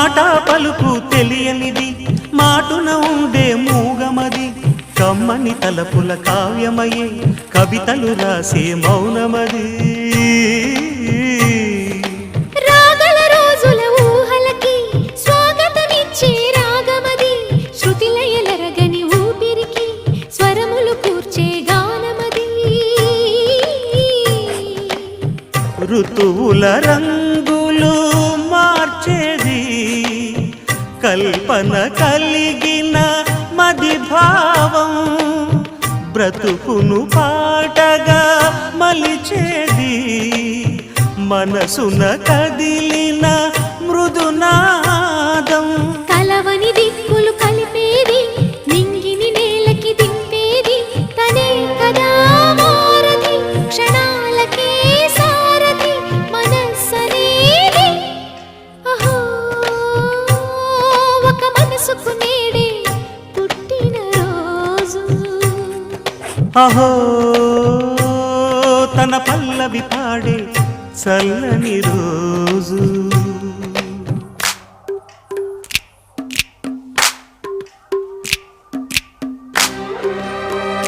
మాట పలుకు తెలియనిది మాటున ఉండే మూగమది కమ్మని తలపుల కావ్యమయే కవితలు రాసే మౌనమది రాగల రోజుల ఊహలకి స్వాగతమిచ్చే రాగమది శృతిలయలరగని ఊపిరికి స్వరములు కూర్చే గానమది ఋతువుల రంగులు మార్చేది కల్పన కలిగిన మది భావం బ్రతుకును పాటగా మలిచేది మనసున కదిలిన మృదునాదం కలవని దిక్కులు కలిపేది నింగిని నేలకి దింపేది తనే కదా మారది క్షణాలకే సారథి మనస్సనేది అహో ఒక మనసుకు నేడే పుట్టిన రోజు అహో తన పల్లవి పాడే చల్లని రోజు